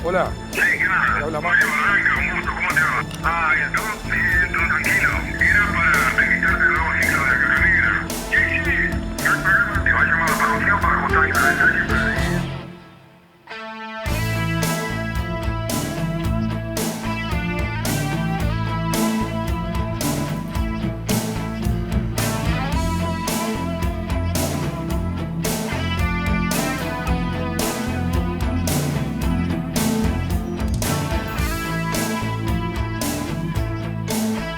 Hola. Sí, ¿qué pasa? Habla Soy más. Barranca, un gusto, ¿cómo te va? Ah, ¿y tú? Bien, todo tranquilo. Era para registrarte el nuevo ciclo de la caja negra. Sí, sí, no hay problema. Te va a llamar a la parroquia para contarte los detalles, pero...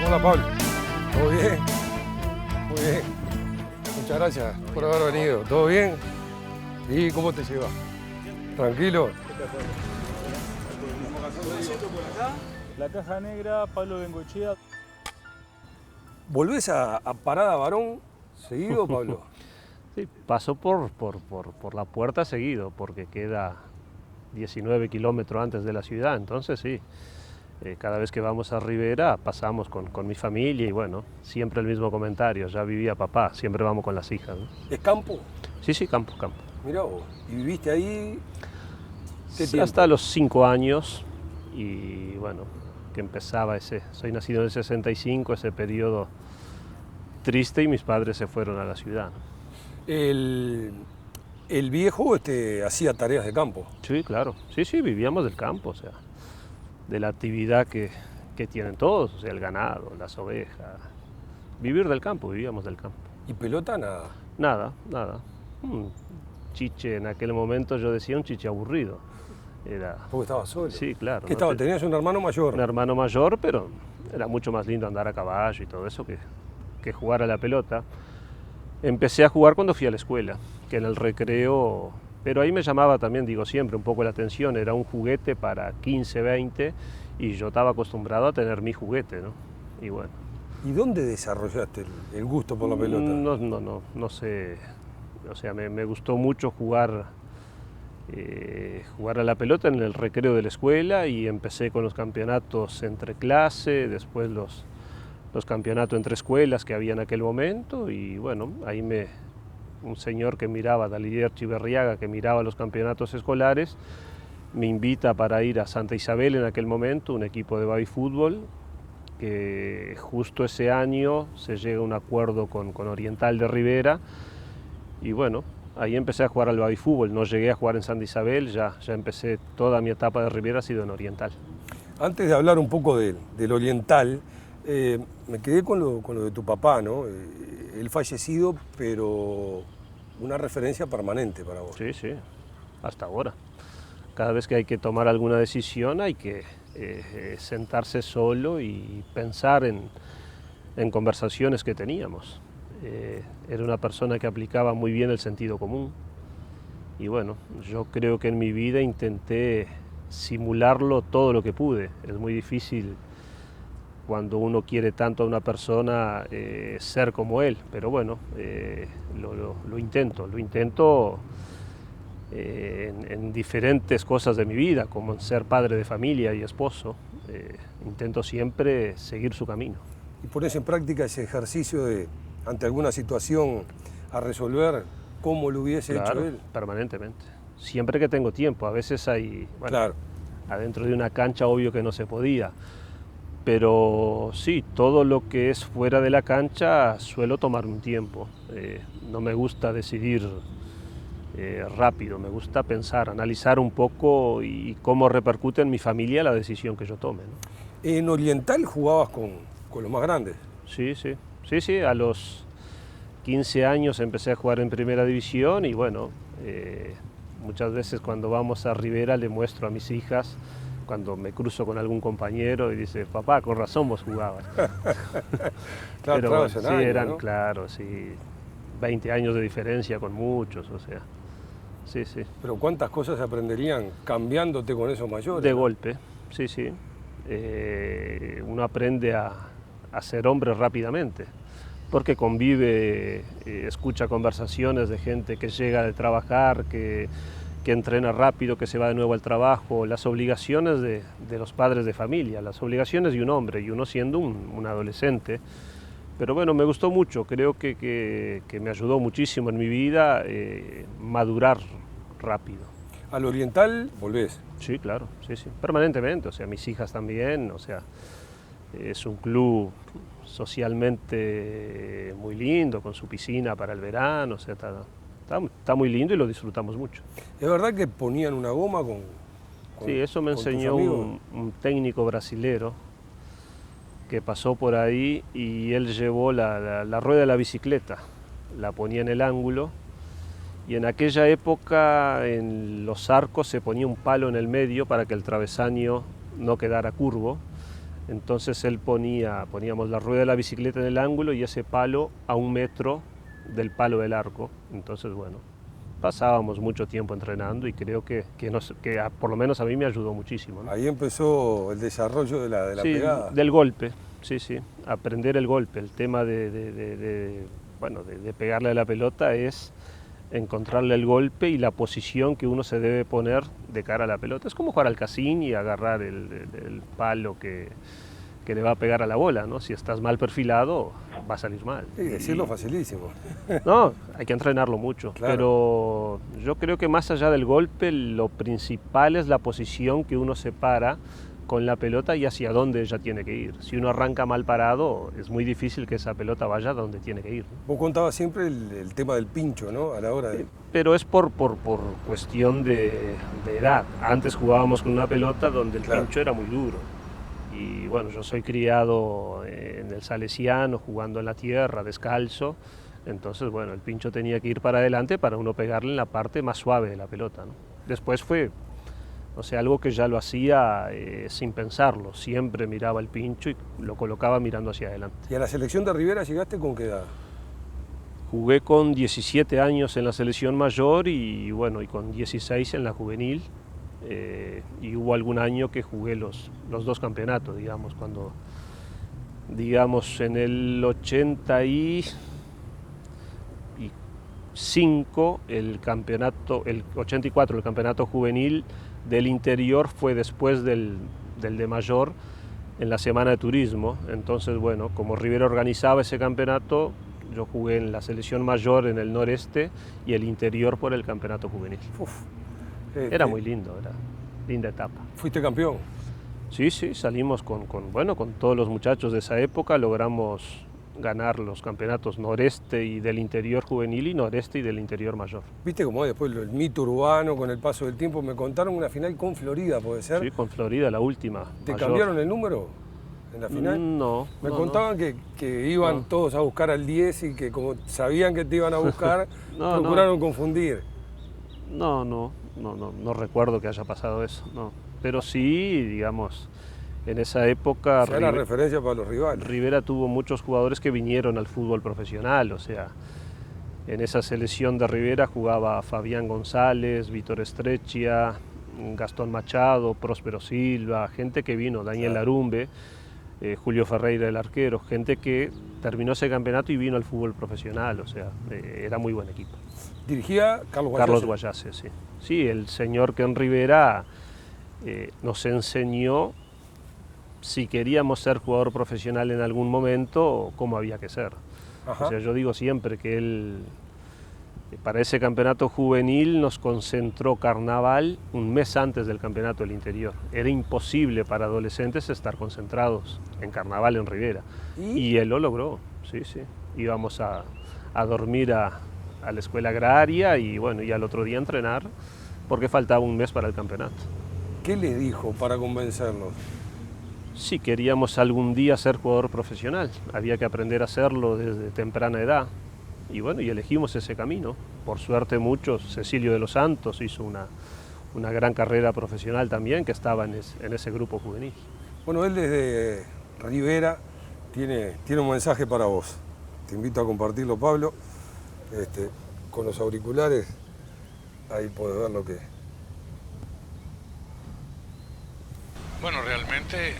Hola, Pablo. ¿Todo bien? Muy bien. Muchas gracias por haber venido. ¿Todo bien? ¿Y cómo te llevas? ¿Tranquilo? La caja negra, Pablo Bengochea. ¿Volvés a Parada Varón seguido, Pablo? Sí, paso por la puerta seguido, porque queda 19 kilómetros antes de la ciudad, entonces sí, cada vez que vamos a Rivera pasamos con mi familia y bueno, siempre el mismo comentario, ya vivía papá, siempre vamos con las hijas, ¿no? ¿Es campo? Sí, sí, campo, campo. Mirá vos. ¿Y viviste ahí qué Sí, tiempo? hasta los 5 años y bueno, que empezaba soy nacido en el 65, ese periodo triste y mis padres se fueron a la ciudad, ¿no? El viejo hacía tareas de campo. Sí, claro. Sí, sí, vivíamos del campo, o sea, de la actividad que tienen todos, o sea, el ganado, las ovejas. Vivir del campo, vivíamos del campo. ¿Y pelota nada? Nada, nada. Un chiche, en aquel momento yo decía un chiche aburrido. Era, Porque estaba solo. sí, claro. ¿Qué ¿no? estaba? ¿Tenías un hermano mayor? Un hermano mayor, pero era mucho más lindo andar a caballo y todo eso que jugar a la pelota. Empecé a jugar cuando fui a la escuela, que en el recreo, pero ahí me llamaba también, digo siempre, un poco la atención, era un juguete para 15, 20 y yo estaba acostumbrado a tener mi juguete, ¿no? Y bueno. ¿Y dónde desarrollaste el gusto por la pelota? No sé, o sea, me gustó mucho jugar a la pelota en el recreo de la escuela y empecé con los campeonatos entre clase, después los campeonatos entre escuelas que había en aquel momento y bueno, ahí un señor que miraba, Dalier Chiverriaga, que miraba los campeonatos escolares, me invita para ir a Santa Isabel en aquel momento, un equipo de baby fútbol, que justo ese año se llega a un acuerdo con Oriental de Rivera y bueno, ahí empecé a jugar al baby fútbol, no llegué a jugar en Santa Isabel, ya empecé, toda mi etapa de Rivera ha sido en Oriental. Antes de hablar un poco del Oriental, me quedé con lo de tu papá, ¿no? Él fallecido, pero una referencia permanente para vos. Sí, sí, hasta ahora. Cada vez que hay que tomar alguna decisión hay que sentarse solo y pensar en conversaciones que teníamos. Era una persona que aplicaba muy bien el sentido común y bueno, yo creo que en mi vida intenté simularlo todo lo que pude. Es muy difícil cuando uno quiere tanto a una persona ser como él, pero bueno, lo intento en diferentes cosas de mi vida, como en ser padre de familia y esposo, intento siempre seguir su camino. Y pones en práctica ese ejercicio de, ante alguna situación a resolver, cómo lo hubiese Claro, hecho él. permanentemente. Siempre que tengo tiempo, a veces hay, bueno, Claro. adentro de una cancha obvio que no se podía, pero sí, todo lo que es fuera de la cancha suelo tomar un tiempo. No me gusta decidir rápido, me gusta pensar, analizar un poco y cómo repercute en mi familia la decisión que yo tome, ¿no? En Oriental jugabas con los más grandes. Sí, sí, sí, sí, a los 15 años empecé a jugar en primera división y bueno, muchas veces cuando vamos a Rivera le muestro a mis hijas, cuando me cruzo con algún compañero y dice, papá, con razón vos jugabas. Claro, Pero bueno, sí, sí, eran, ¿no? claro, sí, 20 años de diferencia con muchos, o sea, sí, sí. Pero cuántas cosas se aprenderían cambiándote con esos mayores. De ¿no? golpe, sí, sí. Uno aprende a ser hombre rápidamente. porque convive, escucha conversaciones de gente que llega de trabajar, que entrena rápido, que se va de nuevo al trabajo, las obligaciones de los padres de familia, las obligaciones de un hombre y uno siendo un adolescente. Pero bueno, me gustó mucho, creo que me ayudó muchísimo en mi vida madurar rápido. ¿Al Oriental volvés? Sí, claro, sí, permanentemente, o sea, mis hijas también, o sea, es un club socialmente muy lindo, con su piscina para el verano, o sea, está muy lindo y lo disfrutamos mucho. ¿Es verdad que ponían una goma con sí, eso me enseñó un técnico brasilero que pasó por ahí y él llevó la rueda de la bicicleta, la ponía en el ángulo y en aquella época en los arcos se ponía un palo en el medio para que el travesaño no quedara curvo. Entonces él poníamos la rueda de la bicicleta en el ángulo y ese palo a 1 metro del palo del arco. Entonces, bueno, pasábamos mucho tiempo entrenando y creo que por lo menos a mí me ayudó muchísimo, ¿no? Ahí empezó el desarrollo de la sí, pegada. Del golpe, sí, aprender el golpe. El tema de pegarle a la pelota es encontrarle el golpe y la posición que uno se debe poner de cara a la pelota. Es como jugar al casín y agarrar el palo que le va a pegar a la bola, ¿no? Si estás mal perfilado, va a salir mal. Sí, decirlo facilísimo. No, hay que entrenarlo mucho, claro. Pero yo creo que más allá del golpe, lo principal es la posición que uno se para con la pelota y hacia dónde ella tiene que ir. Si uno arranca mal parado, es muy difícil que esa pelota vaya donde tiene que ir, ¿no? Vos contabas siempre el tema del pincho, ¿no? A la hora de... Pero es por cuestión de edad. Antes jugábamos con una pelota donde el pincho era muy duro. Y bueno, yo soy criado en el Salesiano, jugando en la tierra, descalzo. Entonces, bueno, el pincho tenía que ir para adelante para uno pegarle en la parte más suave de la pelota, ¿no? Después fue, o sea, algo que ya lo hacía sin pensarlo. Siempre miraba el pincho y lo colocaba mirando hacia adelante. ¿Y a la selección de Rivera llegaste con qué edad? Jugué con 17 años en la selección mayor y bueno, y con 16 en la juvenil. Y hubo algún año que jugué los 2 campeonatos, digamos, en el 85 el 84 el campeonato juvenil del interior fue después del de mayor en la semana de turismo. Entonces, bueno, como Rivera organizaba ese campeonato, yo jugué en la selección mayor en el noreste y el interior por el campeonato juvenil. Era muy lindo, era linda etapa. ¿Fuiste campeón? Sí, salimos con todos los muchachos de esa época, logramos ganar los campeonatos noreste y del interior juvenil y noreste y del interior mayor. ¿Viste cómo es después el mito urbano con el paso del tiempo? Me contaron una final con Florida, ¿puede ser? Sí, con Florida, la última. ¿Te mayor. cambiaron el número en la final? No. Me contaban que iban todos a buscar al 10 y que como sabían que te iban a buscar, procuraron confundir. No recuerdo que haya pasado eso, no. Pero sí, digamos, en esa época... Era referencia para los rivales. Rivera tuvo muchos jugadores que vinieron al fútbol profesional, o sea, en esa selección de Rivera jugaba Fabián González, Vítor Estreccia, Gastón Machado, Próspero Silva, gente que vino, Daniel Larumbe, Julio Ferreira el arquero, gente que terminó ese campeonato y vino al fútbol profesional, o sea, era muy buen equipo. Dirigía Carlos Guayase, sí. Sí, el señor Ken Rivera nos enseñó, si queríamos ser jugador profesional en algún momento, cómo había que ser. Ajá. O sea, yo digo siempre que él, para ese campeonato juvenil, nos concentró Carnaval un mes antes del campeonato del interior. Era imposible para adolescentes estar concentrados en Carnaval en Rivera. Y él lo logró, sí. Íbamos a dormir a la escuela agraria y bueno, y al otro día a entrenar porque faltaba un mes para el campeonato. ¿Qué les dijo para convencerlos? Sí, queríamos algún día ser jugador profesional, había que aprender a hacerlo desde temprana edad y bueno, y elegimos ese camino. Por suerte muchos, Cecilio de los Santos hizo una gran carrera profesional también, que estaba en ese grupo juvenil. Bueno, él desde Rivera tiene un mensaje para vos. Te invito a compartirlo, Pablo. Con los auriculares, ahí podés ver lo que... Bueno, realmente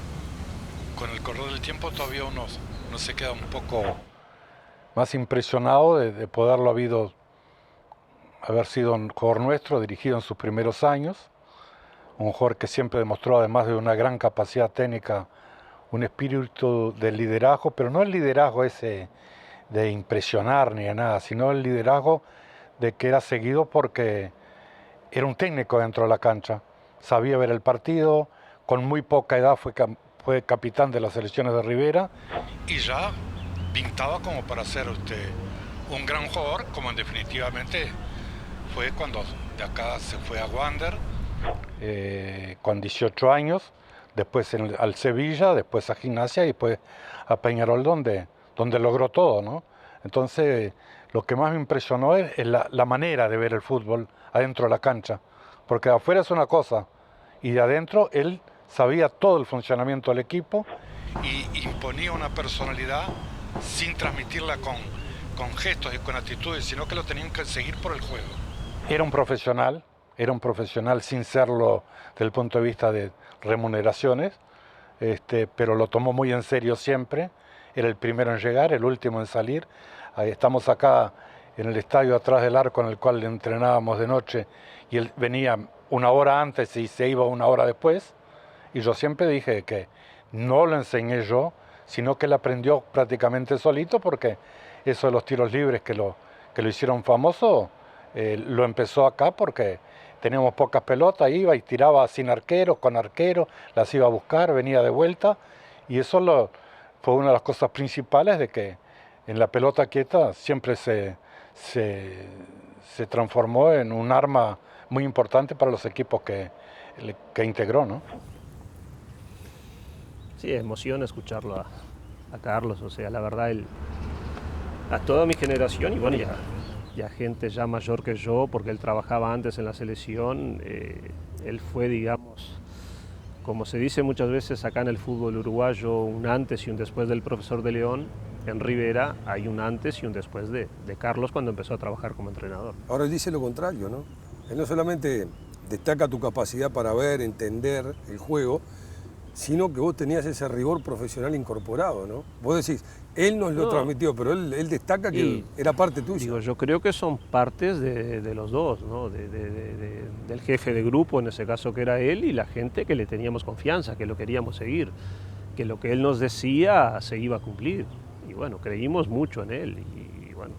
con el correr del tiempo todavía uno se queda un poco más impresionado de poderlo haber sido un jugador nuestro, dirigido en sus primeros años, un jugador que siempre demostró, además de una gran capacidad técnica, un espíritu de liderazgo, pero no el liderazgo ese de impresionar ni de nada, sino el liderazgo de que era seguido porque era un técnico dentro de la cancha, sabía ver el partido, con muy poca edad fue capitán de las selecciones de Rivera y ya pintaba como para ser un gran jugador, como definitivamente fue cuando de acá se fue a Wander, con 18 años, después al Sevilla, después a Gimnasia y después a Peñarol, donde logró todo, ¿no? Entonces, lo que más me impresionó es la manera de ver el fútbol adentro de la cancha, porque de afuera es una cosa, y de adentro él sabía todo el funcionamiento del equipo y imponía una personalidad sin transmitirla con gestos y con actitudes, sino que lo tenían que seguir por el juego. Era un profesional sin serlo desde el punto de vista de remuneraciones, pero lo tomó muy en serio siempre. Era el primero en llegar, el último en salir. Ahí estamos acá en el estadio atrás del arco en el cual entrenábamos de noche y él venía una hora antes y se iba una hora después. Y yo siempre dije que no lo enseñé yo, sino que él aprendió prácticamente solito, porque eso de los tiros libres que lo hicieron famoso, lo empezó acá porque teníamos pocas pelotas, iba y tiraba sin arqueros, con arqueros, las iba a buscar, venía de vuelta, y eso fue una de las cosas principales de que en la pelota quieta siempre se transformó en un arma muy importante para los equipos que integró, ¿no? Sí, emociona escucharlo a Carlos, o sea, la verdad, a toda mi generación y bueno, ya gente ya mayor que yo, porque él trabajaba antes en la selección, él fue, digamos, como se dice muchas veces acá en el fútbol uruguayo, un antes y un después del profesor de León. En Rivera hay un antes y un después de Carlos cuando empezó a trabajar como entrenador. Ahora él dice lo contrario, ¿no? Él no solamente destaca tu capacidad para ver, entender el juego, sino que vos tenías ese rigor profesional incorporado, ¿no? Vos decís, él nos lo transmitió, pero él destaca que era parte tuya. Digo, yo creo que son partes de los dos, ¿no? Del jefe de grupo, en ese caso que era él, y la gente que le teníamos confianza, que lo queríamos seguir, que lo que él nos decía se iba a cumplir. Y bueno, creímos mucho en él, y bueno,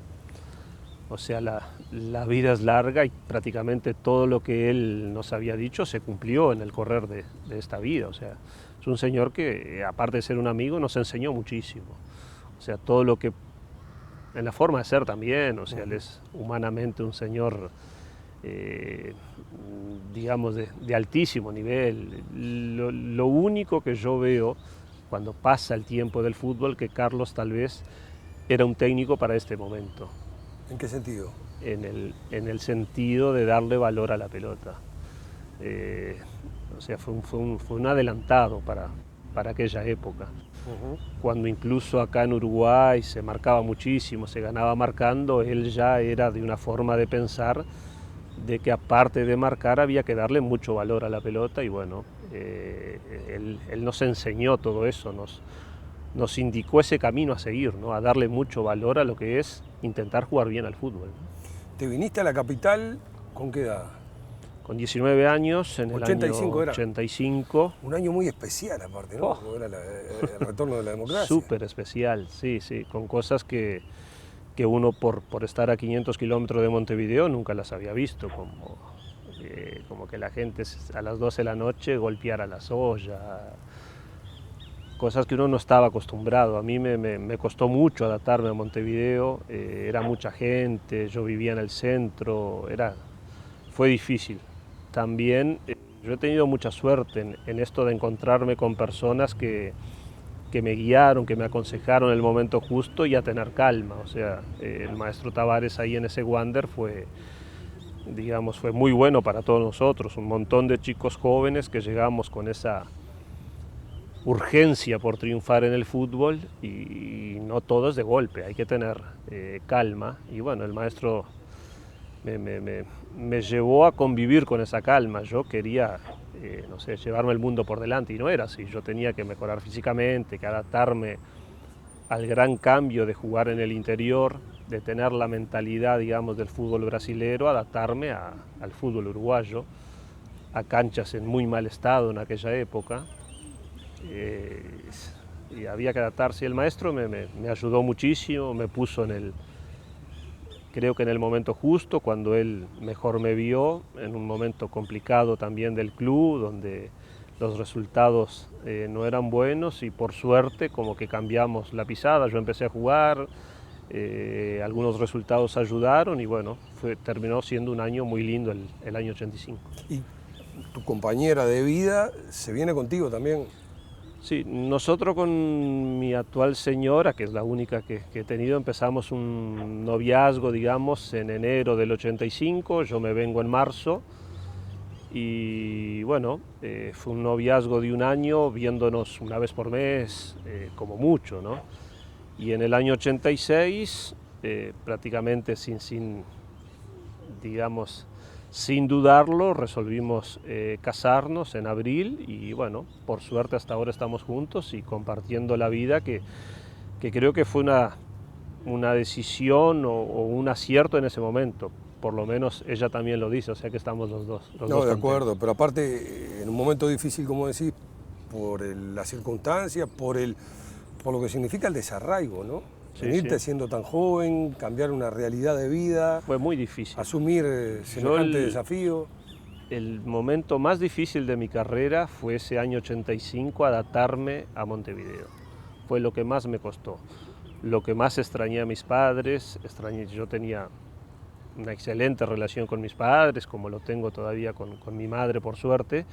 o sea, la vida es larga y prácticamente todo lo que él nos había dicho se cumplió en el correr de esta vida, o sea, es un señor que, aparte de ser un amigo, nos enseñó muchísimo. O sea, todo lo que, en la forma de ser también, o sea, él es humanamente un señor, digamos, de altísimo nivel. Lo único que yo veo cuando pasa el tiempo del fútbol, que Carlos tal vez era un técnico para este momento. ¿En qué sentido? En el sentido de darle valor a la pelota. O sea, fue un adelantado para aquella época. Cuando incluso acá en Uruguay se marcaba muchísimo, se ganaba marcando, él ya era de una forma de pensar de que aparte de marcar había que darle mucho valor a la pelota y bueno, él nos enseñó todo eso, nos indicó ese camino a seguir, ¿no? A darle mucho valor a lo que es intentar jugar bien al fútbol. ¿Te viniste a la capital con qué edad? Con 19 años, en el 85 año 85. Un año muy especial aparte, ¿no? Oh. Era el retorno de la democracia. Súper especial, sí, con cosas que uno por estar a 500 kilómetros de Montevideo nunca las había visto, como que la gente a las 12 de la noche golpeara las ollas, cosas que uno no estaba acostumbrado. A mí me costó mucho adaptarme a Montevideo, era mucha gente, yo vivía en el centro, fue difícil. También yo he tenido mucha suerte en esto de encontrarme con personas que me guiaron, que me aconsejaron en el momento justo y a tener calma. O sea, el maestro Tavares ahí en ese Wander fue muy bueno para todos nosotros. Un montón de chicos jóvenes que llegamos con esa urgencia por triunfar en el fútbol y no todos de golpe, hay que tener calma. Y bueno, el maestro me llevó a convivir con esa calma. Yo quería, llevarme el mundo por delante y no era así. Yo tenía que mejorar físicamente, que adaptarme al gran cambio de jugar en el interior, de tener la mentalidad, digamos, del fútbol brasilero, adaptarme al fútbol uruguayo, a canchas en muy mal estado en aquella época. Y había que adaptarse. El maestro me ayudó muchísimo, me puso creo que en el momento justo, cuando él mejor me vio, en un momento complicado también del club, donde los resultados no eran buenos, y por suerte como que cambiamos la pisada. Yo empecé a jugar, algunos resultados ayudaron y bueno, terminó siendo un año muy lindo el año 85. ¿Y tu compañera de vida se viene contigo también? Sí, nosotros con mi actual señora, que es la única que he tenido, empezamos un noviazgo, digamos, en enero del 85, yo me vengo en marzo, y bueno, fue un noviazgo de un año, viéndonos una vez por mes, como mucho, ¿no? Y en el año 86, prácticamente digamos, sin dudarlo, resolvimos casarnos en abril, y bueno, por suerte hasta ahora estamos juntos y compartiendo la vida, que creo que fue una decisión o un acierto en ese momento. Por lo menos ella también lo dice, o sea que estamos los dos. No, de acuerdo, pero aparte, en un momento difícil, como decís, por las circunstancias, por lo que significa el desarraigo, ¿no? Sí, Venirte sí. siendo tan joven, cambiar una realidad de vida. Fue muy difícil. Asumir semejante desafío. El momento más difícil de mi carrera fue ese año 85, adaptarme a Montevideo. Fue lo que más me costó. Lo que más extrañé a mis padres, yo tenía una excelente relación con mis padres, como lo tengo todavía con mi madre, por suerte,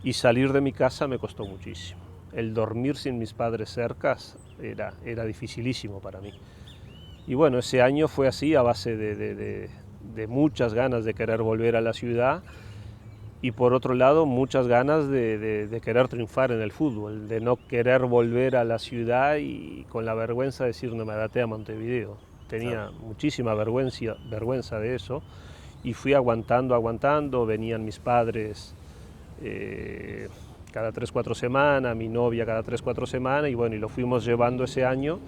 y salir de mi casa me costó muchísimo. El dormir sin mis padres cercas era dificilísimo para mí. Y bueno, ese año fue así, a base de muchas ganas de querer volver a la ciudad, y por otro lado muchas ganas de querer triunfar en el fútbol, de no querer volver a la ciudad y con la vergüenza de decir no me adapté a Montevideo. Tenía muchísima vergüenza de eso, y fui aguantando, venían mis padres cada 3-4 semanas, mi novia cada 3-4 semanas, y bueno, y lo fuimos llevando ese año.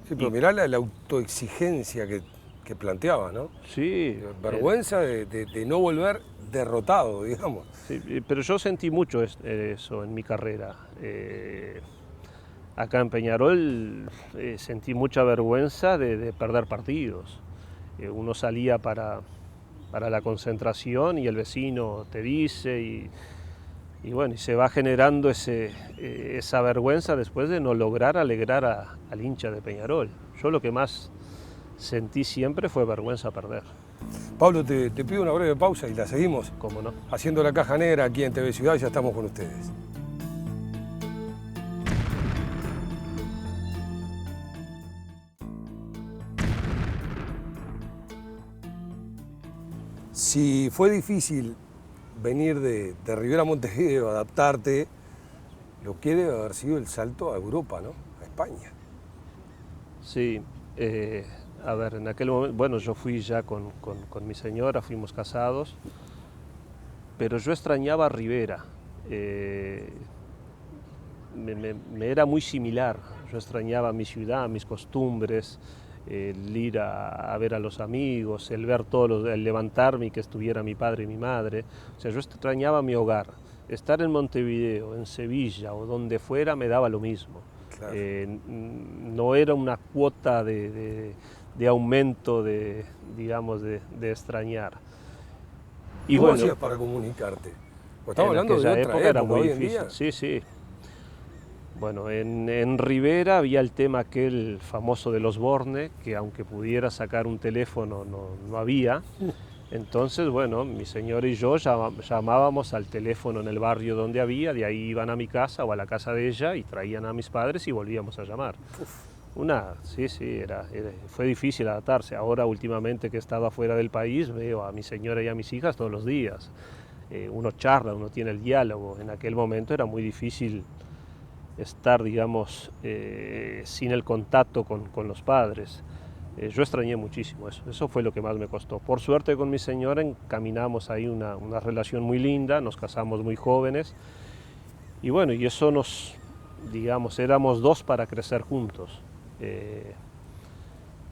Sí, pero mirá la autoexigencia que planteaba, ¿no? Sí. Vergüenza de no volver derrotado, digamos. Sí, pero yo sentí mucho eso en mi carrera. Acá en Peñarol sentí mucha vergüenza de perder partidos. Uno salía para la concentración y el vecino te dice, y bueno, y se va generando esa vergüenza después de no lograr alegrar al hincha de Peñarol. Yo lo que más sentí siempre fue vergüenza perder. Pablo, te pido una breve pausa y la seguimos. ¿Cómo no? Haciendo la caja negra aquí en TV Ciudad, ya estamos con ustedes. Si fue difícil venir de Rivera a Montevideo, adaptarte, lo que debe haber sido el salto a Europa, ¿no? A España. Sí, a ver, en aquel momento, bueno, yo fui ya con mi señora, fuimos casados, pero yo extrañaba a Rivera. Me era muy similar, yo extrañaba mi ciudad, mis costumbres, el ir a ver a los amigos, el ver el levantarme y que estuviera mi padre y mi madre. O sea, yo extrañaba mi hogar. Estar en Montevideo, en Sevilla o donde fuera me daba lo mismo. Claro. No era una cuota de aumento digamos, de extrañar. Y ¿Cómo bueno, hacías para comunicarte? Pues estamos hablando de aquella otra época, era muy hoy en difícil. día. Sí, sí. Bueno, en Rivera había el tema aquel famoso de los Borne, que aunque pudiera sacar un teléfono no había. Entonces, bueno, mi señora y yo llamábamos al teléfono en el barrio donde había, de ahí iban a mi casa o a la casa de ella y traían a mis padres y volvíamos a llamar. Sí, fue difícil adaptarse. Ahora, últimamente que he estado afuera del país, veo a mi señora y a mis hijas todos los días. Uno charla, uno tiene el diálogo. En aquel momento era muy difícil estar, digamos, sin el contacto con los padres. Yo extrañé muchísimo eso fue lo que más me costó. Por suerte con mi señora encaminamos ahí una relación muy linda, nos casamos muy jóvenes y bueno, y eso digamos, éramos dos para crecer juntos.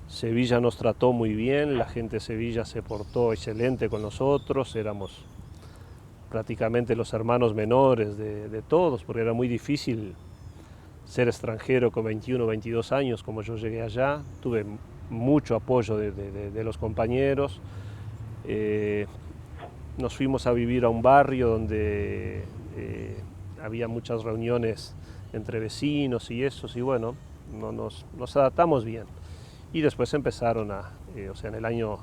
Sevilla nos trató muy bien, la gente de Sevilla se portó excelente con nosotros, éramos prácticamente los hermanos menores de todos, porque era muy difícil ser extranjero con 21 o 22 años como yo llegué allá. Tuve mucho apoyo de los compañeros. Nos fuimos a vivir a un barrio donde había muchas reuniones entre vecinos y esos, y bueno, nos adaptamos bien. Y después empezaron o sea, en el año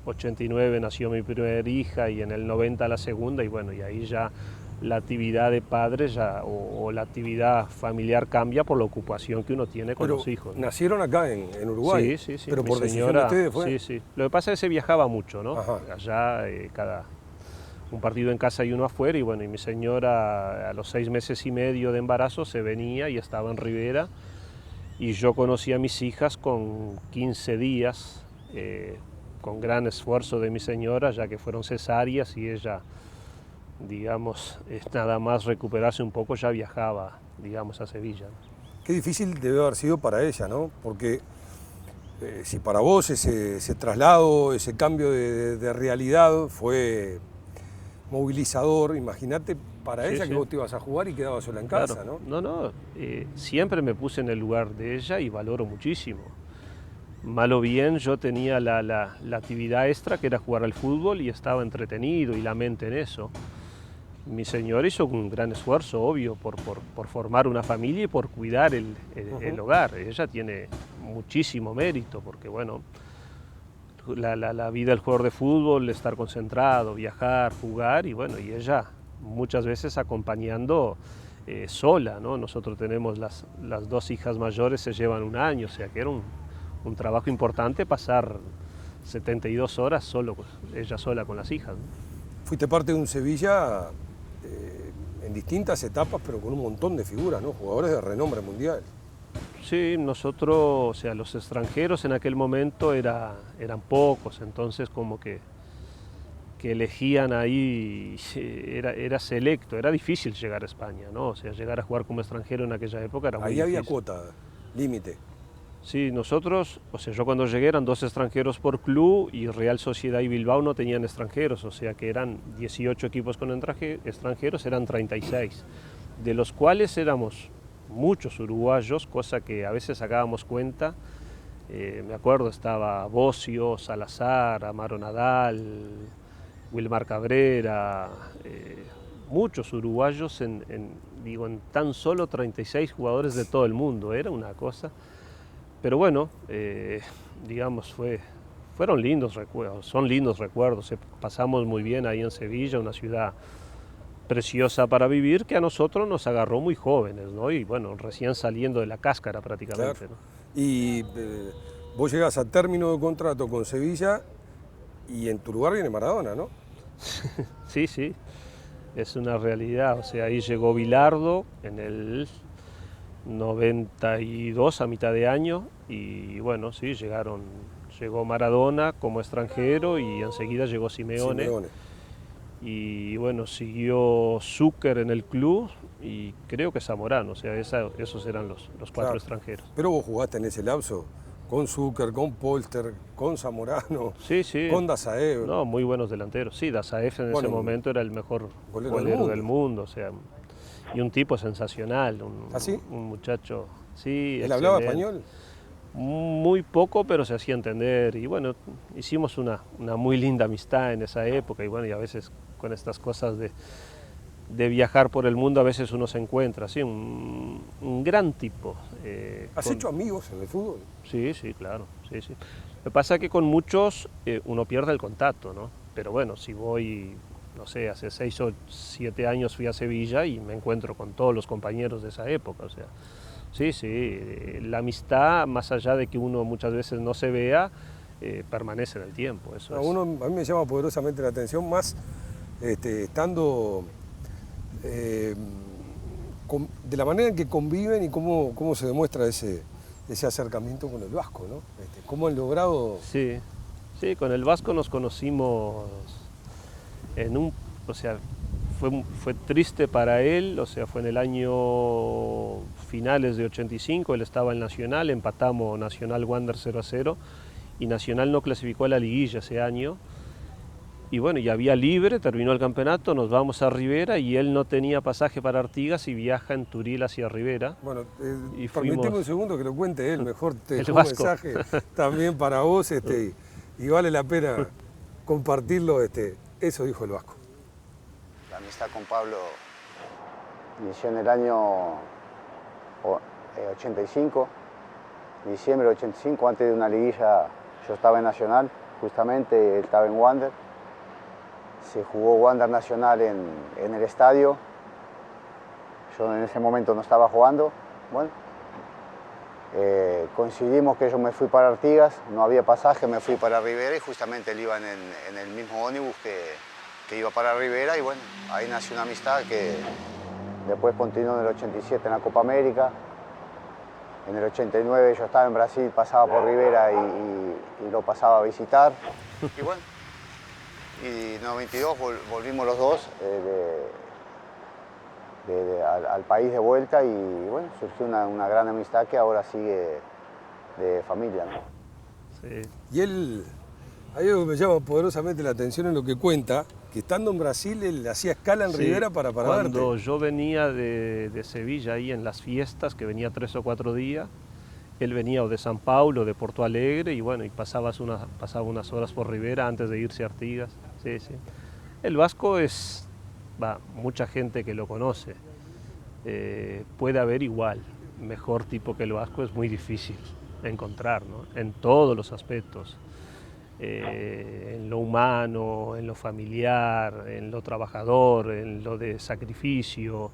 89 nació mi primera hija y en el 90 la segunda, y bueno, y ahí ya la actividad de padres o la actividad familiar cambia por la ocupación que uno tiene con los hijos, ¿no? Nacieron acá en Uruguay. Sí. Pero Mi por decisión de ustedes fue. Sí. Lo que pasa es que se viajaba mucho, ¿no? Ajá. Allá un partido en casa y uno afuera, y bueno, y mi señora a los 6 meses y medio de embarazo se venía y estaba en Rivera, y yo conocí a mis hijas con 15 días, con gran esfuerzo de mi señora, ya que fueron cesáreas, y ella, digamos, nada más recuperarse un poco, ya viajaba, digamos, a Sevilla, ¿no? Qué difícil debe haber sido para ella, ¿no? Porque si para vos ese traslado, ese cambio de realidad fue movilizador, imagínate para ella que vos te ibas a jugar y quedabas sola en casa, claro. ¿no? Siempre me puse en el lugar de ella y valoro muchísimo. Mal o bien, yo tenía la actividad extra, que era jugar al fútbol, y estaba entretenido y la mente en eso. Mi señora hizo un gran esfuerzo, obvio, por formar una familia y por cuidar el hogar. Ella tiene muchísimo mérito, porque bueno, la vida del jugador de fútbol, estar concentrado, viajar, jugar, y bueno, y ella muchas veces acompañando sola, ¿no? Nosotros tenemos las 2 hijas mayores, se llevan 1 año, o sea que era un trabajo importante pasar 72 horas ella sola con las hijas, ¿no? Fuiste parte de un Sevilla en distintas etapas, pero con un montón de figuras, ¿no? Jugadores de renombre mundial. Sí, nosotros, o sea, los extranjeros en aquel momento eran pocos, entonces como que elegían ahí, era selecto, era difícil llegar a España, ¿no? O sea, llegar a jugar como extranjero en aquella época era muy difícil. Ahí había cuota, límite. Sí, nosotros, o sea, yo cuando llegué eran 2 extranjeros por club, y Real Sociedad y Bilbao no tenían extranjeros, o sea que eran 18 equipos con extranjeros, eran 36, de los cuales éramos muchos uruguayos, cosa que a veces sacábamos cuenta. Me acuerdo, estaba Bocio, Salazar, Amaro Nadal, Wilmar Cabrera, muchos uruguayos en tan solo 36 jugadores de todo el mundo, era una cosa. Pero bueno, digamos, fueron lindos recuerdos, son lindos recuerdos. Pasamos muy bien ahí en Sevilla, una ciudad preciosa para vivir, que a nosotros nos agarró muy jóvenes, ¿no? Y bueno, recién saliendo de la cáscara prácticamente, Claro. ¿no? Y vos llegás a término de contrato con Sevilla y en tu lugar viene Maradona, ¿no? Sí, es una realidad. O sea, ahí llegó Bilardo en el 92 a mitad de año, y bueno, sí, llegó Maradona como extranjero, y enseguida llegó Simeone. Y bueno, siguió Zucker en el club, y creo que Zamorano, o sea, esos eran los 4 extranjeros. Pero vos jugaste en ese lapso con Zucker, con Polster, con Zamorano, Sí. con Dazaev. No, muy buenos delanteros. Sí, Dazaev en ese momento era el mejor golero del mundo, o sea, y un tipo sensacional, ¿Ah, sí? un muchacho, sí. ¿Él hablaba excelente. español? Muy poco, pero se hacía entender, y bueno, hicimos una muy linda amistad en esa época, y bueno, y a veces con estas cosas de viajar por el mundo, a veces uno se encuentra, así, un gran tipo. ¿Has hecho amigos en el fútbol? Sí, claro, sí. Lo que pasa es que con muchos uno pierde el contacto, ¿no? Pero bueno, si voy, no sé, hace 6 o 7 años fui a Sevilla y me encuentro con todos los compañeros de esa época, o sea, sí, la amistad, más allá de que uno muchas veces no se vea, permanece en el tiempo. Eso A mí me llama poderosamente la atención, más estando de la manera en que conviven y cómo se demuestra ese acercamiento con el vasco, ¿no? ¿Cómo han logrado? Sí, con el vasco nos conocimos o sea, fue triste para él, o sea, fue en el año finales de 85, él estaba en Nacional, empatamos Nacional Wander 0-0 y Nacional no clasificó a la liguilla ese año. Y bueno, ya había libre, terminó el campeonato, nos vamos a Rivera y él no tenía pasaje para Artigas y viaja en Turil hacia Rivera. Bueno, y permitime un segundo que lo cuente él, mejor te dejo un Vasco. mensaje también para vos y vale la pena compartirlo. Eso dijo el Vasco. La amistad con Pablo inició en el año 85, diciembre de 85, antes de una liguilla. Yo estaba en Nacional, justamente, él estaba en Wander. Se jugó Wander Nacional en el estadio. Yo en ese momento no estaba jugando. Bueno, coincidimos que yo me fui para Artigas, no había pasaje, me fui para Rivera y justamente él iba en el mismo ómnibus que iba para Rivera y bueno, ahí nació una amistad que después continuó en el 87 en la Copa América. En el 89 yo estaba en Brasil, pasaba por Rivera y lo pasaba a visitar. Y bueno, y en el 92 volvimos los dos al país de vuelta y bueno, surgió una gran amistad que ahora sigue de familia, ¿no? Sí. Y él, hay algo que me llama poderosamente la atención en lo que cuenta, que estando en Brasil él hacía escala en Sí, Rivera para verte. cuando yo venía de Sevilla ahí en las fiestas, que venía 3 o 4 días, él venía o de San Paulo, de Porto Alegre, y bueno, y pasaba unas horas por Rivera antes de irse a Artigas. Sí, sí. El Vasco mucha gente que lo conoce. Puede haber igual, mejor tipo que el Vasco es muy difícil encontrar, ¿no? En todos los aspectos. En lo humano, en lo familiar, en lo trabajador, en lo de sacrificio,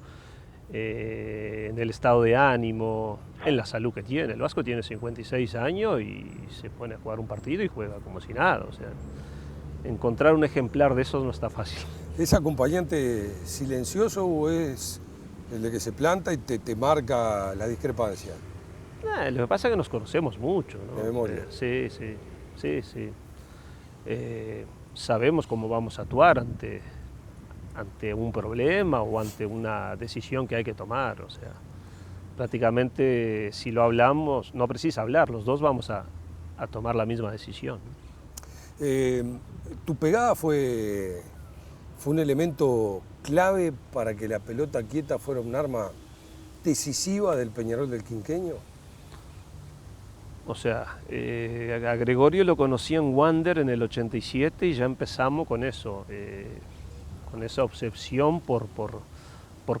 en el estado de ánimo, en la salud que tiene. El Vasco tiene 56 años y se pone a jugar un partido y juega como si nada. O sea, encontrar un ejemplar de esos no está fácil. ¿Es acompañante silencioso o es el de que se planta y te marca la discrepancia? Lo que pasa es que nos conocemos mucho, ¿no? De memoria. Sí. Sabemos cómo vamos a actuar ante un problema o ante una decisión que hay que tomar. O sea, prácticamente si lo hablamos, no precisa hablar, los dos vamos a tomar la misma decisión. ¿Tu pegada fue un elemento clave para que la pelota quieta fuera un arma decisiva del Peñarol del Quinqueño? O sea, a Gregorio lo conocí en Wander en el 87 y ya empezamos con eso, con esa obsesión por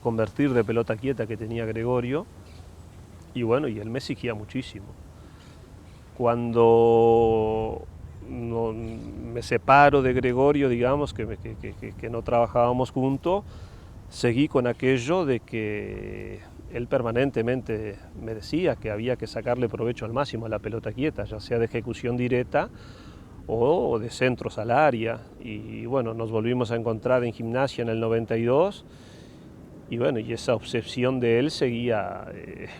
convertir de pelota quieta que tenía Gregorio. Y bueno, y él me exigía muchísimo. Cuando me separo de Gregorio, digamos, que no trabajábamos juntos, seguí con aquello de que él permanentemente me decía que había que sacarle provecho al máximo a la pelota quieta, ya sea de ejecución directa o de centros al área. Y bueno, nos volvimos a encontrar en Gimnasia en el 92 y bueno, y esa obsesión de él seguía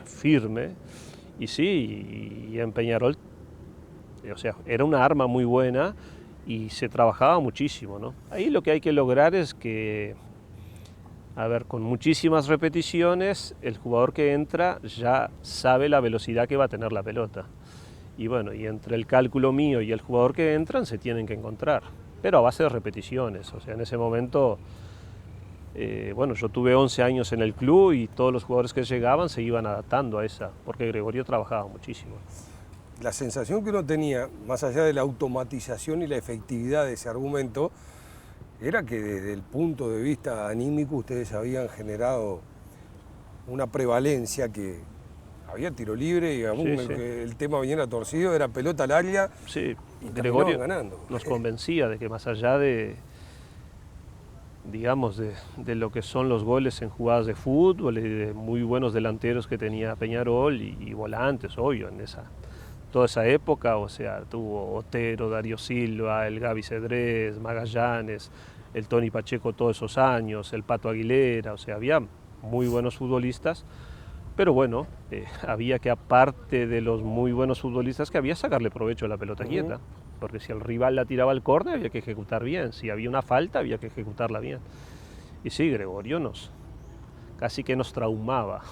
firme. Y sí, y en Peñarol, o sea, era una arma muy buena y se trabajaba muchísimo, ¿no? Ahí lo que hay que lograr es que, con muchísimas repeticiones, el jugador que entra ya sabe la velocidad que va a tener la pelota. Y bueno, y entre el cálculo mío y el jugador que entran se tienen que encontrar, pero a base de repeticiones. O sea, en ese momento, yo tuve 11 años en el club y todos los jugadores que llegaban se iban adaptando a esa, porque Gregorio trabajaba muchísimo. La sensación que uno tenía, más allá de la automatización y la efectividad de ese argumento, era que desde el punto de vista anímico ustedes habían generado una prevalencia, que había tiro libre y Sí. el tema venía torcido, era pelota al área. Sí, y Gregorio ganando. nos convencía de que más allá de lo que son los goles en jugadas de fútbol y de muy buenos delanteros que tenía Peñarol y volantes, obvio, en toda esa época, o sea, tuvo Otero, Darío Silva, el Gaby Cedrés, Magallanes, el Tony Pacheco todos esos años, el Pato Aguilera, o sea, había muy buenos futbolistas, pero bueno, había que, aparte de los muy buenos futbolistas que había, sacarle provecho a la pelota quieta, porque si el rival la tiraba al córner había que ejecutar bien, si había una falta había que ejecutarla bien. Y sí, Gregorio casi que nos traumaba.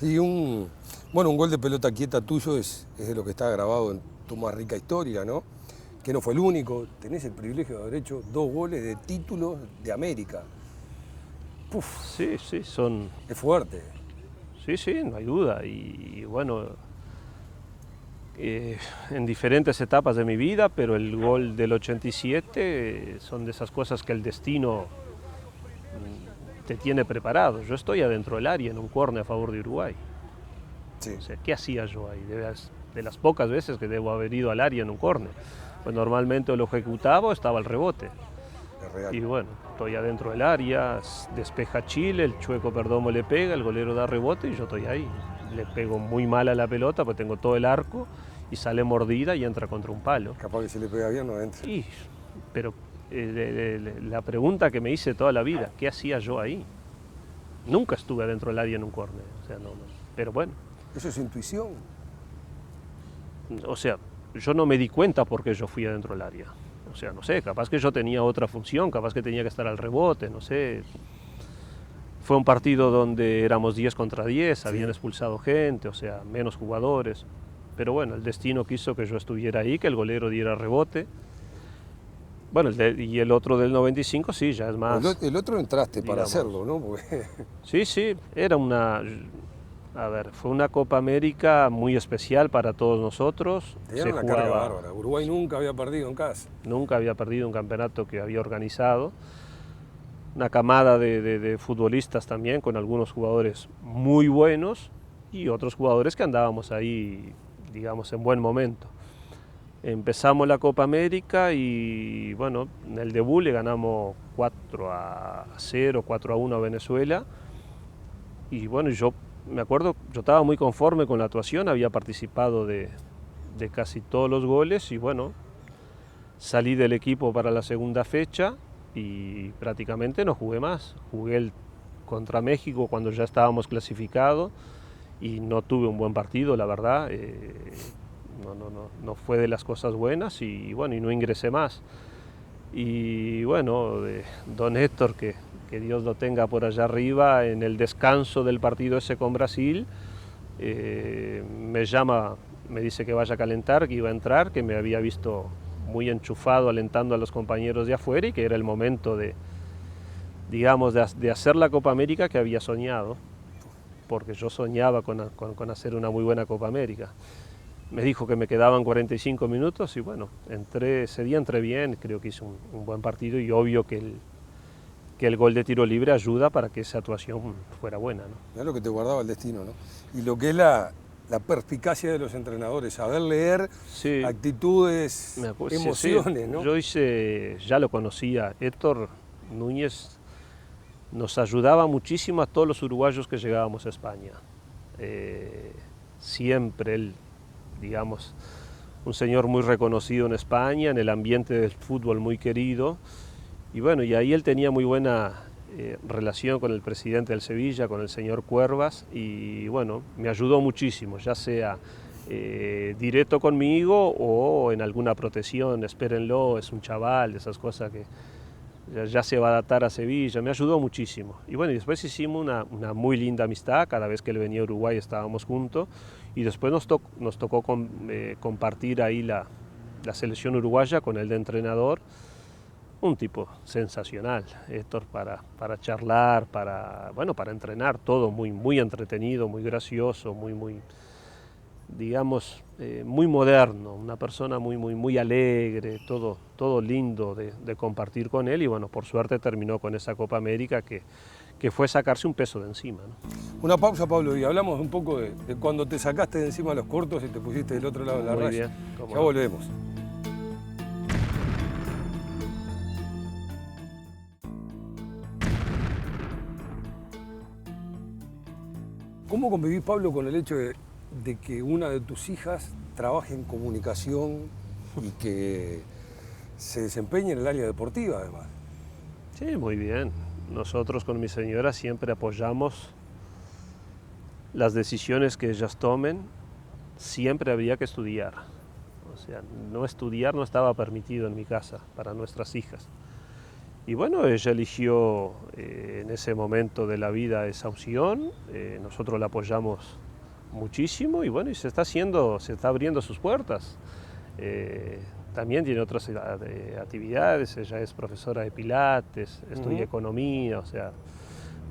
Y un gol de pelota quieta tuyo es de lo que está grabado en tu más rica historia, ¿no? Que no fue el único, tenés el privilegio de haber hecho 2 goles de títulos de América. Puf, Sí, son... es fuerte. Sí, no hay duda. Y bueno, en diferentes etapas de mi vida, pero el gol del 87 son de esas cosas que el destino te tiene preparado. Yo estoy adentro del área en un córner a favor de Uruguay. Sí. O sea, ¿qué hacía yo ahí? De las pocas veces que debo haber ido al área en un córner. Pues normalmente lo ejecutaba o estaba al rebote. Es real. Y bueno, estoy adentro del área, despeja Chile, el Chueco Perdomo le pega, el golero da rebote y yo estoy ahí. Le pego muy mal a la pelota porque tengo todo el arco y sale mordida y entra contra un palo. Capaz que si le pega bien no entra. Pero la pregunta que me hice toda la vida, ¿qué hacía yo ahí? Nunca estuve adentro del área en un córner, o sea, no. Pero bueno. Eso es intuición. O sea, yo no me di cuenta porque yo fui adentro del área. O sea, no sé, capaz que yo tenía otra función, capaz que tenía que estar al rebote, no sé. Fue un partido donde éramos 10 contra 10, habían expulsado gente, o sea, menos jugadores. Pero bueno, el destino quiso que yo estuviera ahí, que el golero diera rebote. Bueno, y el otro del 95 sí, ya es más... El otro entraste para digamos, hacerlo, ¿no? Porque... Sí, era fue una Copa América muy especial para todos nosotros. Tenían una carga bárbara. Uruguay nunca había perdido en casa. Nunca había perdido un campeonato que había organizado. Una camada de futbolistas también, con algunos jugadores muy buenos y otros jugadores que andábamos ahí, digamos, en buen momento. Empezamos la Copa América y bueno, en el debut le ganamos 4-0, 4-1 a Venezuela. Y bueno, yo me acuerdo, yo estaba muy conforme con la actuación, había participado de casi todos los goles y bueno, salí del equipo para la segunda fecha y prácticamente no jugué más. Jugué contra México cuando ya estábamos clasificados y no tuve un buen partido, la verdad. No fue de las cosas buenas y bueno, y no ingresé más. Y bueno, don Héctor, que Dios lo tenga por allá arriba, en el descanso del partido ese con Brasil, me llama, me dice que vaya a calentar, que iba a entrar, que me había visto muy enchufado alentando a los compañeros de afuera y que era el momento de hacer la Copa América que había soñado, porque yo soñaba con hacer una muy buena Copa América. Me dijo que me quedaban 45 minutos y bueno, ese día entré bien, creo que hice un buen partido y obvio que el gol de tiro libre ayuda para que esa actuación fuera buena, ¿no? Mirá lo que te guardaba el destino, ¿no? Y lo que es la perspicacia de los entrenadores, saber leer actitudes, emociones, ¿no? Yo ya lo conocía, Héctor Núñez nos ayudaba muchísimo a todos los uruguayos que llegábamos a España. Siempre él, digamos, un señor muy reconocido en España, en el ambiente del fútbol muy querido. Y bueno, y ahí él tenía muy buena relación con el presidente del Sevilla, con el señor Cuervas, y bueno, me ayudó muchísimo, ya sea directo conmigo o en alguna protección, espérenlo, es un chaval, esas cosas que ya se va a adaptar a Sevilla, me ayudó muchísimo. Y bueno, y después hicimos una muy linda amistad, cada vez que él venía a Uruguay estábamos juntos, y después nos tocó compartir ahí la selección uruguaya con el de entrenador. Un tipo sensacional, Héctor, para charlar, para entrenar, todo muy entretenido, muy gracioso, digamos, muy moderno, una persona muy alegre, todo lindo de compartir con él y bueno, por suerte terminó con esa Copa América que fue sacarse un peso de encima, ¿no? Una pausa, Pablo, y hablamos un poco de cuando te sacaste de encima los cortos y te pusiste del otro lado de la raya. Muy bien. Ya volvemos. ¿Cómo convivís, Pablo, con el hecho de que una de tus hijas trabaje en comunicación y que se desempeñe en el área deportiva, además? Sí, muy bien. Nosotros con mi señora siempre apoyamos las decisiones que ellas tomen. Siempre había que estudiar. O sea, no estudiar no estaba permitido en mi casa para nuestras hijas. Y bueno, ella eligió en ese momento de la vida esa opción, nosotros la apoyamos muchísimo y bueno, y se está abriendo sus puertas. También tiene otras actividades, ella es profesora de pilates, estudia economía, o sea,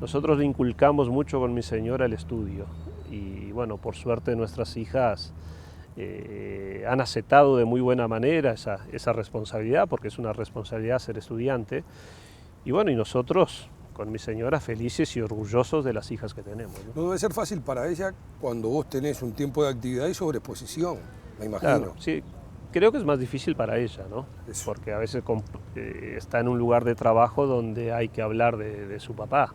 nosotros le inculcamos mucho con mi señora el estudio y bueno, por suerte nuestras hijas han aceptado de muy buena manera esa responsabilidad, porque es una responsabilidad ser estudiante. Y bueno, y nosotros, con mi señora, felices y orgullosos de las hijas que tenemos, ¿no? No debe ser fácil para ella cuando vos tenés un tiempo de actividad y sobreexposición, me imagino. Claro, sí, creo que es más difícil para ella, ¿no? Eso. Porque a veces está en un lugar de trabajo donde hay que hablar de su papá.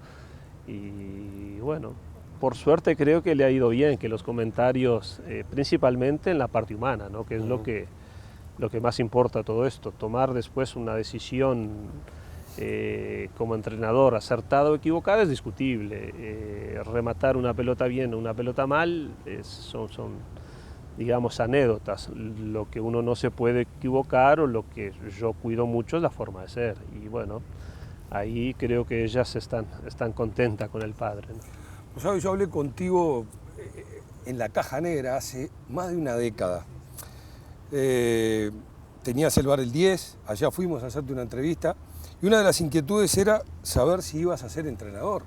Y bueno, por suerte creo que le ha ido bien, que los comentarios, principalmente en la parte humana, ¿no? Que es lo que más importa todo esto, tomar después una decisión como entrenador, acertada o equivocada, es discutible. Rematar una pelota bien o una pelota mal son, digamos, anécdotas. Lo que uno no se puede equivocar o lo que yo cuido mucho es la forma de ser. Y bueno, ahí creo que ellas están contentas con el padre, ¿no? ¿Sabes? Yo hablé contigo en la Caja Negra hace más de una década. Tenías el bar El 10, allá fuimos a hacerte una entrevista y una de las inquietudes era saber si ibas a ser entrenador.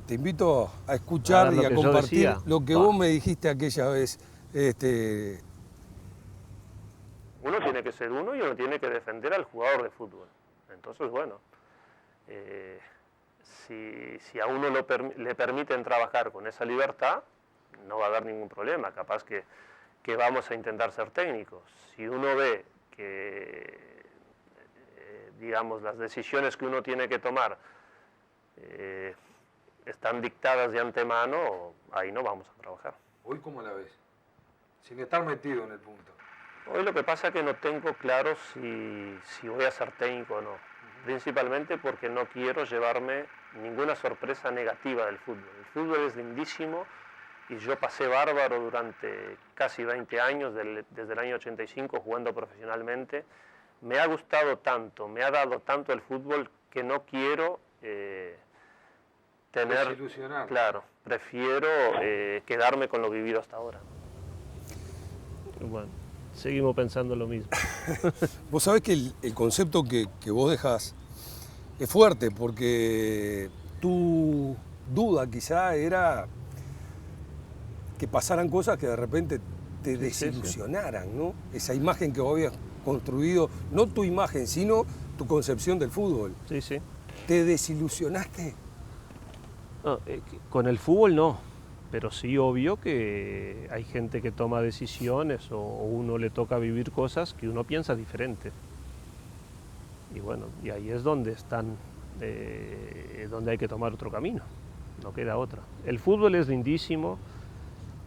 Te invito a escuchar y a compartir lo que vos me dijiste aquella vez. Uno tiene que ser uno y uno tiene que defender al jugador de fútbol. Entonces, bueno, si a uno le permiten trabajar con esa libertad, no va a haber ningún problema. Capaz que vamos a intentar ser técnicos. Si uno ve que, digamos, las decisiones que uno tiene que tomar están dictadas de antemano, ahí no vamos a trabajar. ¿Hoy cómo la ves? Sin estar metido en el punto. Hoy lo que pasa es que no tengo claro si voy a ser técnico o no. Principalmente porque no quiero llevarme ninguna sorpresa negativa del fútbol. El fútbol es lindísimo y yo pasé bárbaro durante casi 20 años, desde el año 85 jugando profesionalmente. Me ha gustado tanto, me ha dado tanto el fútbol que no quiero desilusionar. Claro, prefiero quedarme con lo vivido hasta ahora. Bueno, seguimos pensando lo mismo. Vos sabés que el concepto que vos dejás es fuerte, porque tu duda quizá era que pasaran cosas que de repente te desilusionaran, ¿no? Esa imagen que vos habías construido, no tu imagen, sino tu concepción del fútbol. Sí, sí. ¿Te desilusionaste? No, con el fútbol no, pero sí obvio que hay gente que toma decisiones o uno le toca vivir cosas que uno piensa diferente. Y bueno, y ahí es donde donde hay que tomar otro camino, no queda otra. El fútbol es lindísimo,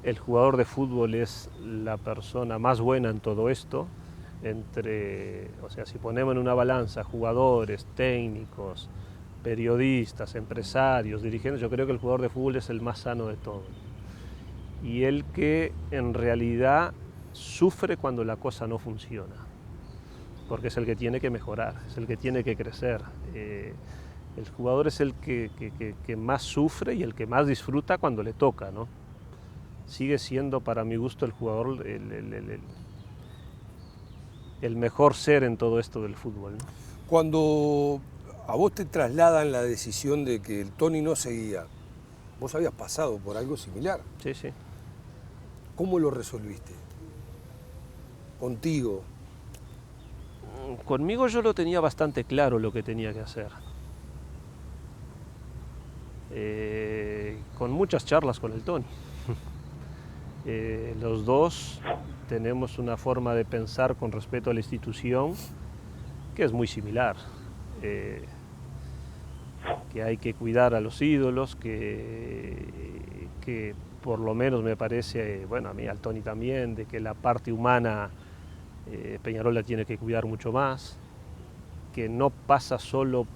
el jugador de fútbol es la persona más buena en todo esto, o sea, si ponemos en una balanza jugadores, técnicos, periodistas, empresarios, dirigentes, yo creo que el jugador de fútbol es el más sano de todos. Y el que en realidad sufre cuando la cosa no funciona, porque es el que tiene que mejorar, es el que tiene que crecer. El jugador es el que más sufre y el que más disfruta cuando le toca, ¿no? Sigue siendo para mi gusto el jugador el mejor ser en todo esto del fútbol, ¿no? Cuando a vos te trasladan la decisión de que el Tony no seguía, vos habías pasado por algo similar. Sí, sí. ¿Cómo lo resolviste? Contigo. Conmigo yo lo tenía bastante claro lo que tenía que hacer. Con muchas charlas con el Tony. Los dos tenemos una forma de pensar con respecto a la institución que es muy similar. Que hay que cuidar a los ídolos, que por lo menos me parece, bueno, a mí, al Tony también, de que la parte humana Peñarol la tiene que cuidar mucho más, que no pasa solo.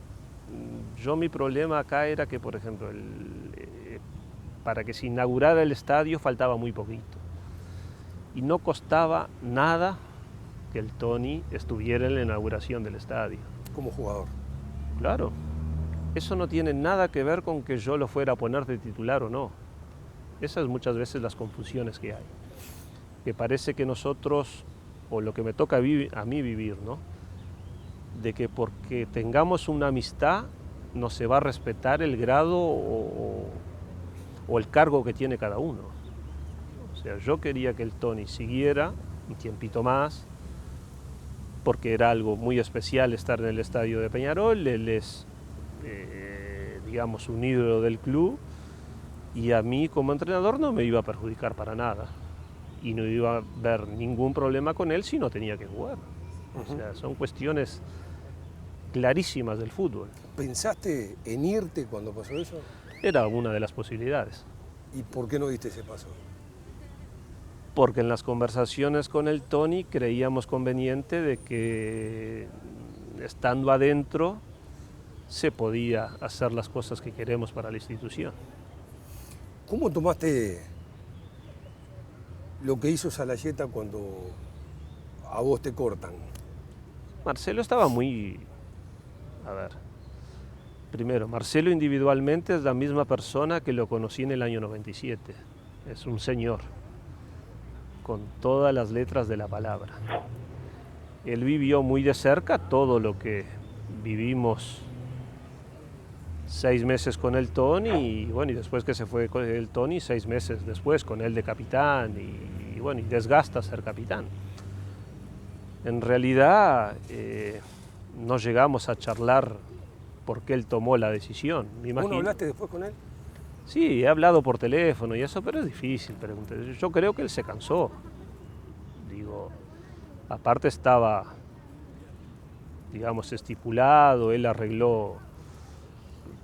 Mi problema acá era que, por ejemplo, para que se inaugurara el estadio faltaba muy poquito. Y no costaba nada que el Tony estuviera en la inauguración del estadio. Como jugador. Claro, eso no tiene nada que ver con que yo lo fuera a poner de titular o no. Esas muchas veces las confusiones que hay. Que parece que nosotros, o lo que me toca a mí vivir, ¿no? De que porque tengamos una amistad no se va a respetar el grado o el cargo que tiene cada uno. O sea, yo quería que el Tony siguiera un tiempito más, porque era algo muy especial estar en el estadio de Peñarol. Él es, digamos, un ídolo del club, y a mí como entrenador no me iba a perjudicar para nada. Y no iba a haber ningún problema con él si no tenía que jugar. O sea, son cuestiones clarísimas del fútbol. ¿Pensaste en irte cuando pasó eso? Era una de las posibilidades. ¿Y por qué no diste ese paso? Porque en las conversaciones con el Tony creíamos conveniente de que estando adentro se podía hacer las cosas que queremos para la institución. ¿Cómo tomaste lo que hizo Salayeta cuando a vos te cortan? Marcelo estaba muy... A ver, primero, Marcelo individualmente es la misma persona que lo conocí en el año 97. Es un señor, con todas las letras de la palabra. Él vivió muy de cerca todo lo que vivimos 6 meses con el Tony, y bueno, y después que se fue con el Tony, 6 meses después con él de capitán, y bueno, y desgasta ser capitán. En realidad no llegamos a charlar por qué él tomó la decisión. ¿Vos no hablaste después con él? Sí, he hablado por teléfono y eso, pero es difícil. Yo creo que él se cansó. Digo, aparte estaba, digamos, estipulado, él arregló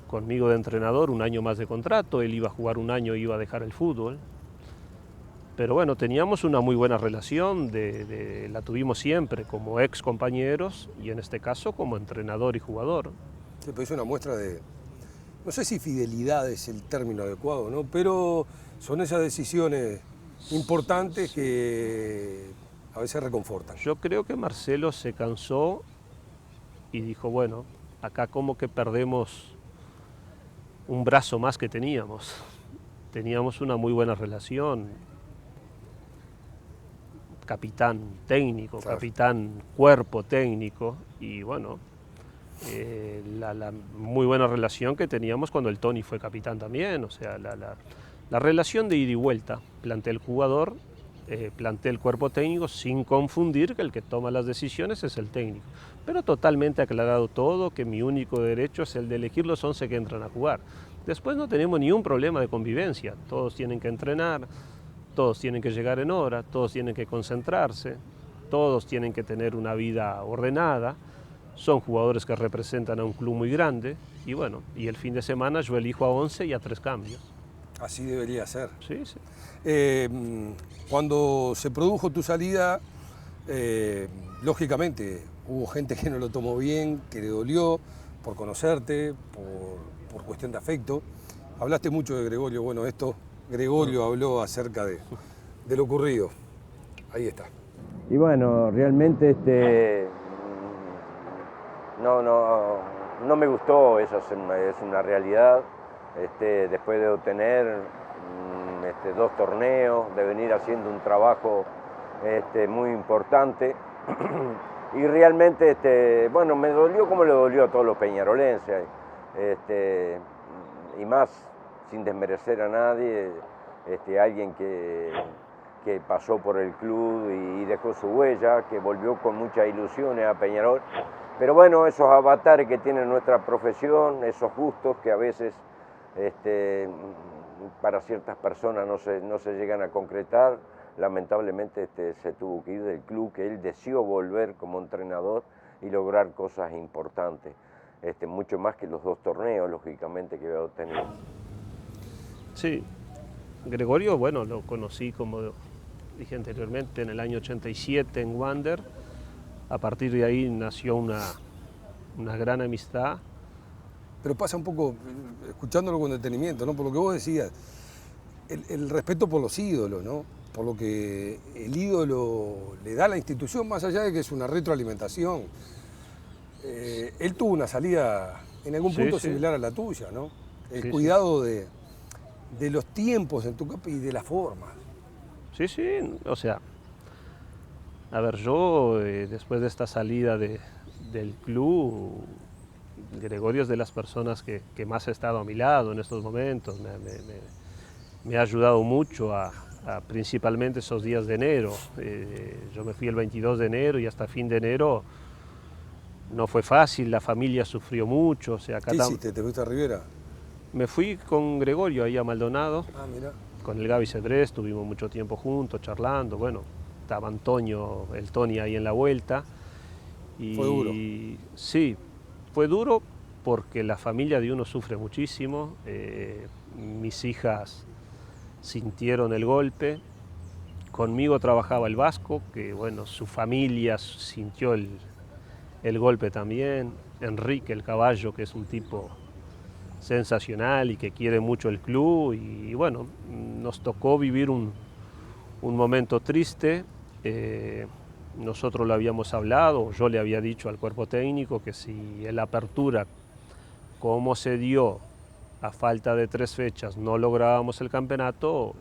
conmigo de entrenador 1 año más de contrato, él iba a jugar 1 año y iba a dejar el fútbol. Pero bueno, teníamos una muy buena relación, la tuvimos siempre como ex compañeros y en este caso como entrenador y jugador. Sí, pero es una muestra de, no sé si fidelidad es el término adecuado, ¿no? Pero son esas decisiones importantes que a veces reconfortan. Yo creo que Marcelo se cansó y dijo, bueno, acá como que perdemos un brazo más que teníamos. Teníamos una muy buena relación. Capitán técnico, claro. Capitán cuerpo técnico, y bueno, la muy buena relación que teníamos cuando el Tony fue capitán también, o sea, la relación de ida y vuelta, plantel jugador, plantel cuerpo técnico, sin confundir que el que toma las decisiones es el técnico, pero totalmente aclarado todo, que mi único derecho es el de elegir los 11 que entran a jugar. Después no tenemos ni un problema de convivencia, todos tienen que entrenar, todos tienen que llegar en hora, todos tienen que concentrarse, todos tienen que tener una vida ordenada, son jugadores que representan a un club muy grande, y bueno, y el fin de semana yo elijo a 11 y a 3 cambios. Así debería ser. Sí, sí. Cuando se produjo tu salida, lógicamente hubo gente que no lo tomó bien, que le dolió por conocerte, por cuestión de afecto. Hablaste mucho de Gregorio, bueno, Gregorio habló acerca de lo ocurrido. Ahí está. Y bueno, realmente no me gustó, eso es una realidad. Después de obtener 2 torneos, de venir haciendo un trabajo muy importante. Y realmente, bueno, me dolió como le dolió a todos los peñarolenses. Y más, sin desmerecer a nadie, alguien que pasó por el club y dejó su huella, que volvió con muchas ilusiones a Peñarol. Pero bueno, esos avatares que tiene nuestra profesión, esos gustos que a veces para ciertas personas no se llegan a concretar, lamentablemente se tuvo que ir del club, que él deseó volver como entrenador y lograr cosas importantes, mucho más que los 2 torneos, lógicamente, que había obtenido. Sí, Gregorio, bueno, lo conocí, como dije anteriormente, en el año 87 en Wander. A partir de ahí nació una gran amistad. Pero pasa un poco, escuchándolo con detenimiento, ¿no? Por lo que vos decías, el respeto por los ídolos, ¿no? Por lo que el ídolo le da a la institución, más allá de que es una retroalimentación. Él tuvo una salida en algún punto similar a la tuya, ¿no? El cuidado de los tiempos en tu campo y de la forma. Sí, o sea, a ver, yo después de esta salida del club, Gregorio es de las personas que más ha estado a mi lado en estos momentos, me ha ayudado mucho principalmente esos días de enero. Yo me fui el 22 de enero y hasta fin de enero no fue fácil, la familia sufrió mucho. O sea, acá ¿Qué hiciste? ¿Te fuiste a Rivera? Me fui con Gregorio ahí a Maldonado, mira. con el Gaby Cedrés, estuvimos mucho tiempo juntos charlando, bueno, estaba Antonio, el Tony ahí en la vuelta. Y ¿Fue duro? Sí, fue duro porque la familia de uno sufre muchísimo, mis hijas sintieron el golpe, conmigo trabajaba el Vasco, que bueno, su familia sintió el golpe también, Enrique el Caballo, que es un tipo sensacional y que quiere mucho el club, y bueno, nos tocó vivir un momento triste. Nosotros lo habíamos hablado, yo le había dicho al cuerpo técnico que si en la apertura, como se dio, a falta de 3 fechas no lográbamos el campeonato,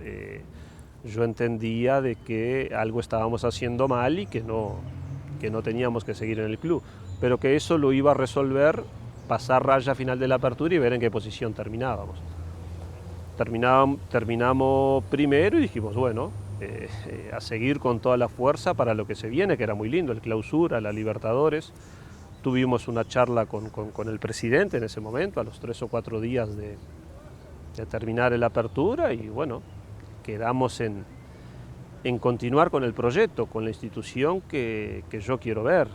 yo entendía de que algo estábamos haciendo mal y que no teníamos que seguir en el club, pero que eso lo iba a resolver, pasar raya final de la apertura y ver en qué posición terminábamos. Terminamos primero y dijimos, bueno, a seguir con toda la fuerza para lo que se viene, que era muy lindo, el Clausura, la Libertadores. Tuvimos una charla con el presidente en ese momento, a los 3 o 4 días de terminar la apertura, y bueno, quedamos en continuar con el proyecto, con la institución que yo quiero ver.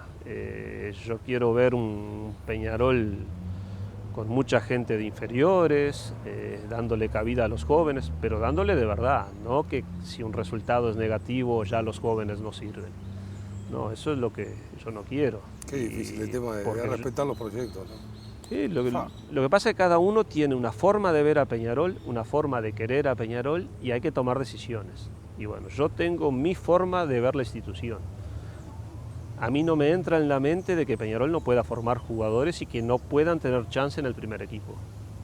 Yo quiero ver un Peñarol con mucha gente de inferiores, dándole cabida a los jóvenes, pero dándole de verdad, no que si un resultado es negativo ya los jóvenes no sirven. No, eso es lo que yo no quiero. Qué difícil el tema de respetar los proyectos, ¿no? Sí, lo que pasa es que cada uno tiene una forma de ver a Peñarol, una forma de querer a Peñarol, y hay que tomar decisiones. Y bueno, yo tengo mi forma de ver la institución. A mí no me entra en la mente de que Peñarol no pueda formar jugadores y que no puedan tener chance en el primer equipo.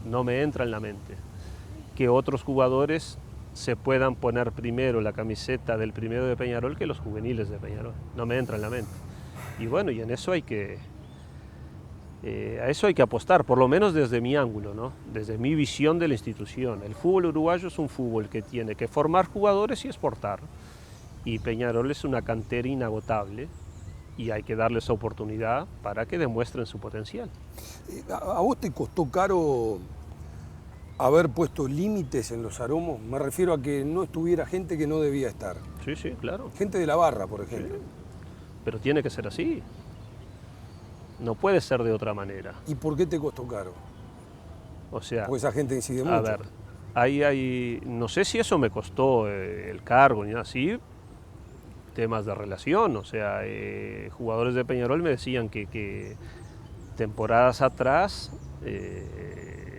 No me entra en la mente. Que otros jugadores se puedan poner primero la camiseta del primero de Peñarol que los juveniles de Peñarol. No me entra en la mente. Y bueno, y en eso hay que... a eso hay que apostar, por lo menos desde mi ángulo, ¿no? Desde mi visión de la institución. El fútbol uruguayo es un fútbol que tiene que formar jugadores y exportar. Y Peñarol es una cantera inagotable y hay que darles oportunidad para que demuestren su potencial. ¿A vos te costó caro haber puesto límites en los aromos? Me refiero a que no estuviera gente que no debía estar. Sí, claro. Gente de la barra, por ejemplo. Sí. Pero tiene que ser así. No puede ser de otra manera. ¿Y por qué te costó caro? O sea, porque esa gente incide mucho. A ver, no sé si eso me costó el cargo ni nada así, temas de relación. O sea, jugadores de Peñarol me decían que temporadas atrás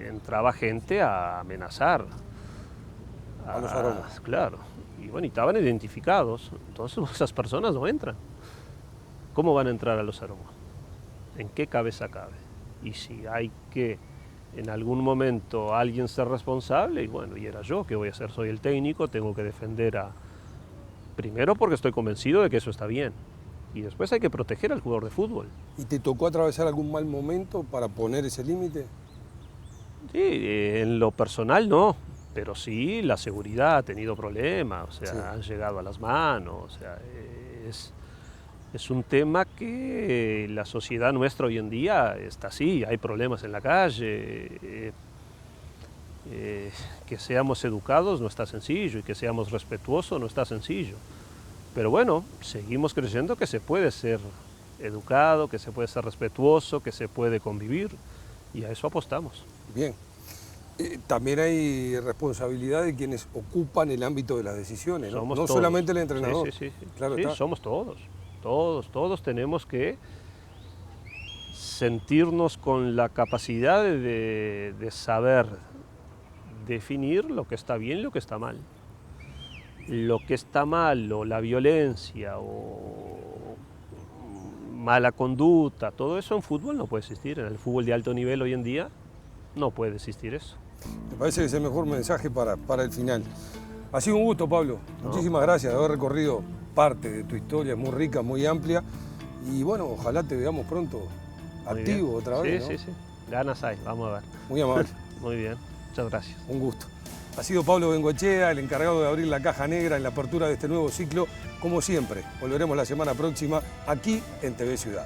entraba gente a amenazar. A los aromos. Claro. Y bueno, y estaban identificados. Entonces esas personas no entran. ¿Cómo van a entrar a los aromos? ¿En qué cabeza cabe? Y si hay que en algún momento alguien ser responsable, y bueno, y era yo, ¿qué voy a hacer? Soy el técnico, tengo que defender primero porque estoy convencido de que eso está bien, y después hay que proteger al jugador de fútbol. ¿Y te tocó atravesar algún mal momento para poner ese límite? Sí, en lo personal no, pero sí la seguridad ha tenido problemas, o sea, sí. Han llegado a las manos, o sea, es un tema que la sociedad nuestra hoy en día está así, hay problemas en la calle, que seamos educados no está sencillo y que seamos respetuosos no está sencillo. Pero bueno, seguimos creyendo que se puede ser educado, que se puede ser respetuoso, que se puede convivir, y a eso apostamos. Bien. También hay responsabilidad de quienes ocupan el ámbito de las decisiones, ¿no? No solamente el entrenador. Sí. Claro, sí, somos todos. Todos tenemos que sentirnos con la capacidad de saber definir lo que está bien y lo que está mal. Lo que está mal, o la violencia, o mala conducta, todo eso en fútbol no puede existir. En el fútbol de alto nivel hoy en día no puede existir eso. Me parece que es el mejor mensaje para el final. Ha sido un gusto, Pablo. Muchísimas gracias de haber recorrido parte de tu historia, es muy rica, muy amplia. Y bueno, ojalá te veamos pronto activo otra vez, ¿no? Sí. Ganas hay, vamos a ver. Muy amable. Muy bien, muchas gracias. Un gusto. Ha sido Pablo Bengoechea, el encargado de abrir la caja negra en la apertura de este nuevo ciclo. Como siempre, volveremos la semana próxima aquí en TV Ciudad.